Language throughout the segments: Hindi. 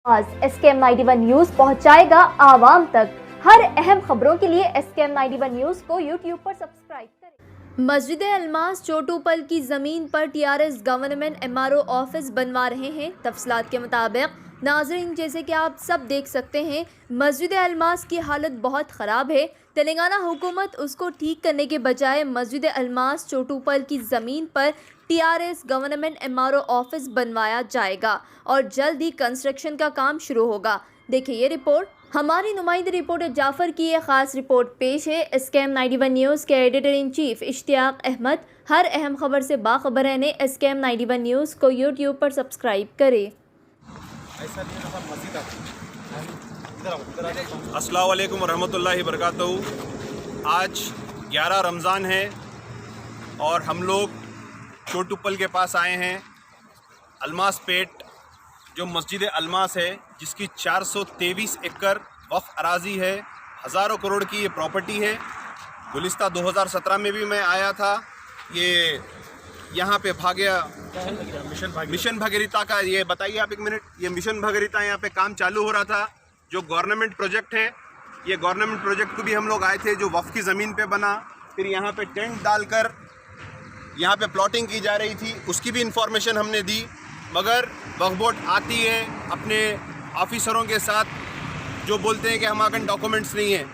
आज SKM 91 न्यूज पहुंचाएगा आवाम तक। हर अहम खबरों के लिए SKM 91 न्यूज को YouTube पर सब्सक्राइब करें। मस्जिद अलमास चोटूपल की जमीन पर TRS गवर्नमेंट MRO ऑफिस बनवा रहे हैं। तफसीलात के मुताबिक नाज़रीन, जैसे कि आप सब देख सकते हैं, मस्जिद अलमास की हालत बहुत ख़राब है। तेलंगाना हुकूमत उसको ठीक करने के बजाय मस्जिद अलमास चोटूपल की ज़मीन पर TRS गवर्नमेंट MRO ऑफिस बनवाया जाएगा और जल्द ही कंस्ट्रक्शन का काम शुरू होगा। देखिए ये रिपोर्ट। हमारी नुमाइंदे रिपोर्टर जाफ़र की एक ख़ास रिपोर्ट पेश है। SKM 91 न्यूज़ के editor in chief Ishtiaq Ahmed. हर अहम खबर से बाखबर रहने SKM 91 न्यूज़ को YouTube पर सब्सक्राइब करें। अस्सलाम वालेकुम रहमतुल्लाहि बरकातहू। आज 11 रमज़ान है और हम लोग चोटूपल के पास आए हैं। अलमास पेट जो मस्जिद अलमास है, जिसकी 423 एकड़ वक्फ अराजी है, हज़ारों करोड़ की ये प्रॉपर्टी है। गुलिस्ता 2017 में भी मैं आया था। ये यहाँ पे मिशन भगीरथा का, ये बताइए आप एक मिनट, ये मिशन भगीरथा यहाँ पे काम चालू हो रहा था, जो गवर्नमेंट प्रोजेक्ट है। ये गवर्नमेंट प्रोजेक्ट को भी हम लोग आए थे, जो वक्फ की ज़मीन पे बना, फिर यहाँ पे टेंट डालकर यहाँ पे प्लॉटिंग की जा रही थी, उसकी भी इंफॉर्मेशन हमने दी। मगर वक्फ बोर्ड आती है अपने ऑफिसरों के साथ, जो बोलते हैं कि हमारे डॉक्यूमेंट्स नहीं है,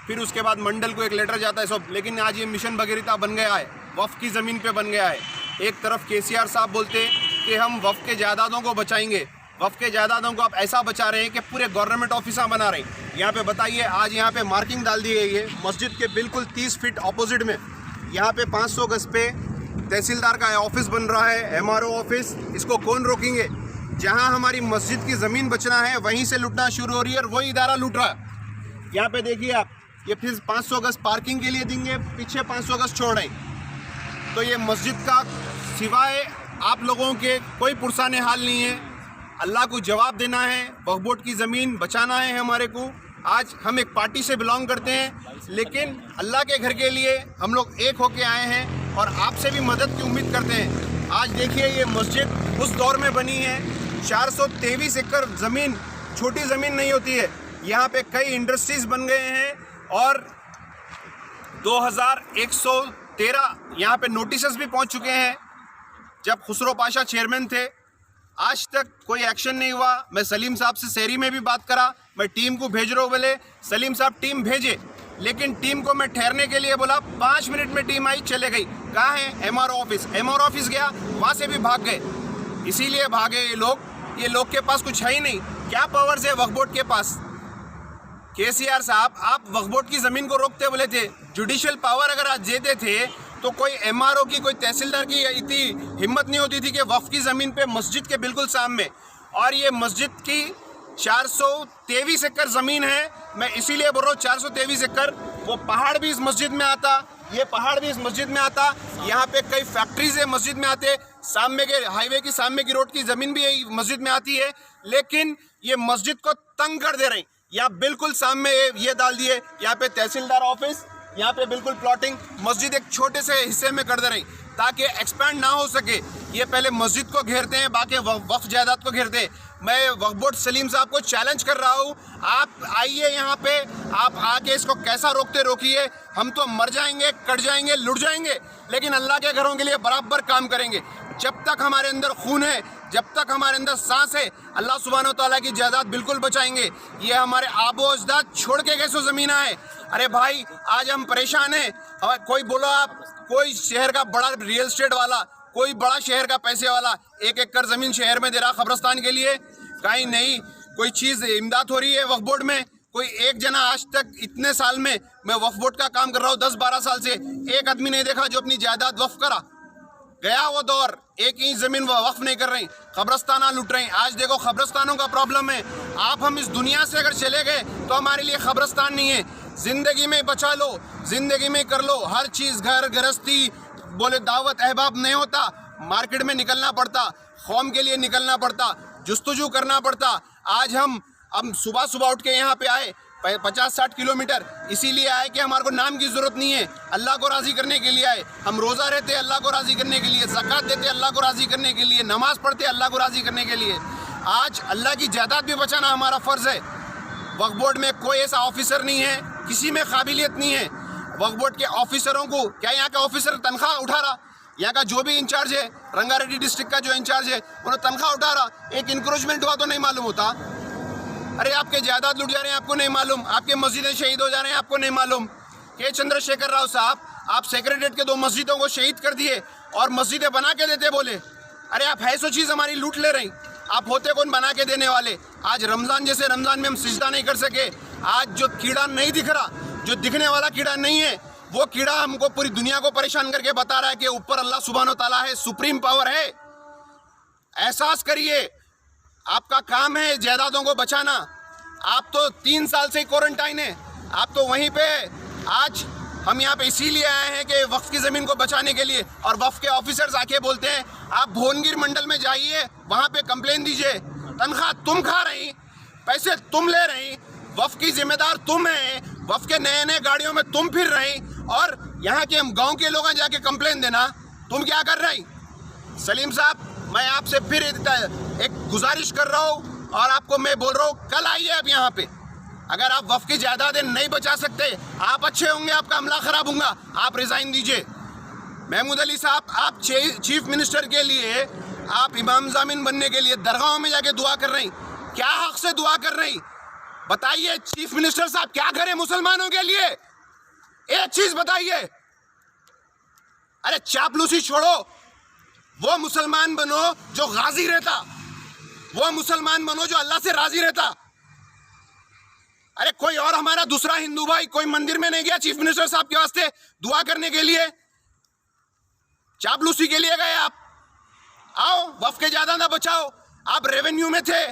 फिर उसके बाद मंडल को एक लेटर जाता है सब। लेकिन आज ये मिशन भगीरथा बन गया है, वक्फ की ज़मीन पे बन गया है। एक तरफ KCR साहब बोलते हैं कि हम वक्फ के जायदादों को बचाएंगे, वक्फ के जायदादों को आप ऐसा बचा रहे हैं कि पूरे गवर्नमेंट ऑफिस बना रहे हैं। यहाँ पे बताइए, आज यहाँ पे मार्किंग डाल दी गई है मस्जिद के बिल्कुल 30 फीट अपोजिट में। यहाँ पे 500 गज पे तहसीलदार का ऑफिस बन रहा है, MRO ऑफिस। इसको कौन रोकेंगे? जहाँ हमारी मस्जिद की ज़मीन बचना है, वहीं से लूटना शुरू हो रही है और वही इदारा लूट रहा है। यहाँ पे देखिए आप, ये फिर 500 गज पार्किंग के लिए देंगे, पीछे 500 गज छोड़ रहे हैं। तो ये मस्जिद का सिवाय आप लोगों के कोई पुरसाने हाल नहीं है। अल्लाह को जवाब देना है, वक्फ बोर्ड की ज़मीन बचाना है हमारे को। आज हम एक पार्टी से बिलोंग करते हैं, लेकिन अल्लाह के घर के लिए हम लोग एक होके आए हैं और आपसे भी मदद की उम्मीद करते हैं। आज देखिए, ये मस्जिद उस दौर में बनी है। 423 एकड़ ज़मीन छोटी ज़मीन नहीं होती है। यहाँ पे कई इंडस्ट्रीज़ बन गए हैं और 2113 यहाँ पे नोटिसेस भी पहुँच चुके हैं। जब खुसरो पाशा चेयरमैन थे, आज तक कोई एक्शन नहीं हुआ। मैं सलीम साहब से शहरी में भी बात करा, मैं टीम को भेज रहा हूँ, बोले सलीम साहब टीम भेजे, लेकिन टीम को मैं ठहरने के लिए बोला, 5 मिनट में टीम आई, चले गई। कहाँ है? MRO ऑफिस गया, वहाँ से भी भाग गए। इसीलिए भागे ये लोग के पास कुछ है ही नहीं। क्या पावर्स है वक्फ बोर्ड के पास? KCR साहब, आप वक्फ बोर्ड की ज़मीन को रोकते बोले थे। जुडिशियल पावर अगर आज देते थे तो कोई MRO की, कोई तहसीलदार की इतनी हिम्मत नहीं होती थी कि वक्फ की ज़मीन पे मस्जिद के बिल्कुल सामने, और ये मस्जिद की 423 एकड़ ज़मीन है। मैं इसीलिए बोल रहा हूँ 423 एकड़। वो पहाड़ भी इस मस्जिद में आता, ये पहाड़ भी इस मस्जिद में आता। यहाँ पे कई फैक्ट्रीज है मस्जिद में आते, सामने के हाईवे की, सामने की रोड की ज़मीन भी मस्जिद में आती है। लेकिन ये मस्जिद को तंग कर दे रहे हैं। यहाँ बिल्कुल सामने ये डाल दिए, यहाँ पे तहसीलदार ऑफिस, यहाँ पे बिल्कुल प्लॉटिंग। मस्जिद एक छोटे से हिस्से में कर दे रहे हैं ताकि एक्सपैंड ना हो सके। ये पहले मस्जिद को घेरते हैं, बाकी वक्फ जायदाद को घेरते हैं। मैं वक्फ बोर्ड सलीम साहब को चैलेंज कर रहा हूँ, आप आइए यहाँ पे, आप आके इसको कैसा रोकते रोकिए। हम तो मर जाएंगे, कट जाएंगे, लुट जाएंगे, लेकिन अल्लाह के घरों के लिए बराबर काम करेंगे। जब तक हमारे अंदर खून है, जब तक हमारे अंदर सांस है, अल्लाह सुब्हानो तआला की जायदाद बिल्कुल बचाएंगे। ये हमारे आबो अजदाद छोड़ के कैसो ज़मीन है। अरे भाई, आज हम परेशान हैं। कोई बोलो आप, कोई शहर का बड़ा रियल एस्टेट वाला, कोई बड़ा शहर का पैसे वाला 1 एकड़ ज़मीन शहर में दे रहा कब्रस्तान के लिए, कहीं नहीं कोई चीज़ इमदाद हो रही है वक्फ बोर्ड में। कोई एक जना आज तक, इतने साल में मैं वक्फ बोर्ड का काम कर रहा हूँ 10-12 साल से, एक आदमी नहीं देखा जो अपनी जायदाद वक्फ करा। गया वो दौर, एक इंच ज़मीन वक्फ नहीं कर रही, कब्रस्ताना लूट रही। आज देखो कब्रस्तानों का प्रॉब्लम है। आप हम इस दुनिया से अगर चले गए तो हमारे लिए कब्रस्तान नहीं है। ज़िंदगी में बचा लो, ज़िंदगी में कर लो हर चीज़। घर गृहस्थी, बोले दावत अहबाब नहीं होता, मार्केट में निकलना पड़ता, कौम के लिए निकलना पड़ता, जुस्तजू करना पड़ता। आज हम सुबह सुबह उठ के यहाँ पे आए, 50-60 किलोमीटर इसीलिए आए कि हमारे को नाम की ज़रूरत नहीं है, अल्लाह को राज़ी करने के लिए आए। हम रोज़ा रहते अल्लाह को राज़ी करने के लिए, ज़कात देते अल्लाह को राज़ी करने के लिए, नमाज़ पढ़ते अल्लाह को राज़ी करने के लिए। आज अल्लाह की जायदाद भी बचाना हमारा फ़र्ज़ है। वक्फ बोर्ड में कोई ऐसा ऑफिसर नहीं है, किसी में काबिलियत नहीं है। वक्फ बोर्ड के ऑफिसरों को क्या यहाँ का ऑफिसर तनख्वाह उठा रहा? यहाँ का जो भी इंचार्ज है, रंगारेड्डी डिस्ट्रिक्ट का जो इंचार्ज है, उन्हें तनख्वाह उठा रहा, एक इंक्रोचमेंट हुआ तो नहीं मालूम होता? अरे आपके जायदाद लुट जा रहे हैं, आपको नहीं मालूम? आपके मस्जिदें शहीद हो जा रहे हैं, आपको नहीं मालूम? के चंद्रशेखर राव साहब, आप सेक्रेटरीट के 2 मस्जिदों को शहीद कर दिए और मस्जिदें बना के देते बोले। अरे आप है सो चीज़ हमारी लूट ले रही, आप होते कौन बना के देने वाले? आज रमज़ान जैसे रमज़ान में हम सिजदा नहीं कर सके। आज जो कीड़ा नहीं दिख रहा, जो दिखने वाला कीड़ा नहीं है, वो कीड़ा हमको पूरी दुनिया को परेशान करके बता रहा है कि ऊपर अल्लाह सुब्हानो तआला है, सुप्रीम पावर है। एहसास करिए, आपका काम है जायदादों को बचाना। आप तो 3 साल से क्वारंटाइन है, आप तो वहीं पे। आज हम यहाँ पे इसीलिए आए हैं कि वक्फ की ज़मीन को बचाने के लिए, और वक्फ के ऑफिसर्स आके बोलते हैं आप भुवनगिर मंडल में जाइए, वहाँ पे कंप्लेन दीजिए। तनख्वाह तुम खा रही, पैसे तुम ले रही, वक्फ की जिम्मेदार तुम है, वक्फ के नए नए गाड़ियों में तुम फिर रही, और यहाँ के हम गाँव के लोग जाके कंप्लेन देना, तुम क्या कर रही? सलीम साहब, मैं आपसे फिर एक गुजारिश कर रहा हूँ और आपको मैं बोल रहा हूँ, कल आइए आप यहाँ पे। अगर आप वक्फ की जायदादें नहीं बचा सकते, आप अच्छे होंगे, आपका अमला खराब होगा, आप रिजाइन दीजिए। महमूद अली साहब, आप चीफ मिनिस्टर के लिए, आप इमाम जामिन बनने के लिए दरगाहों में जाके दुआ कर रही, क्या हक से दुआ कर रही? बताइए चीफ मिनिस्टर साहब, क्या करें मुसलमानों के लिए? एक चीज बताइए। अरे चापलूसी छोड़ो, वो मुसलमान बनो जो गाजी रहता, वो मुसलमान बनो जो अल्लाह से राजी रहता। अरे कोई और हमारा दूसरा हिंदू भाई कोई मंदिर में नहीं गया चीफ मिनिस्टर साहब के वास्ते दुआ करने के लिए? चापलूसी के लिए गए आप? आओ वक्फ के जायदाद बचाओ। आप रेवेन्यू में थे,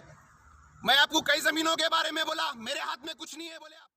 मैं आपको कई जमीनों के बारे में बोला, मेरे हाथ में कुछ नहीं है बोले आप।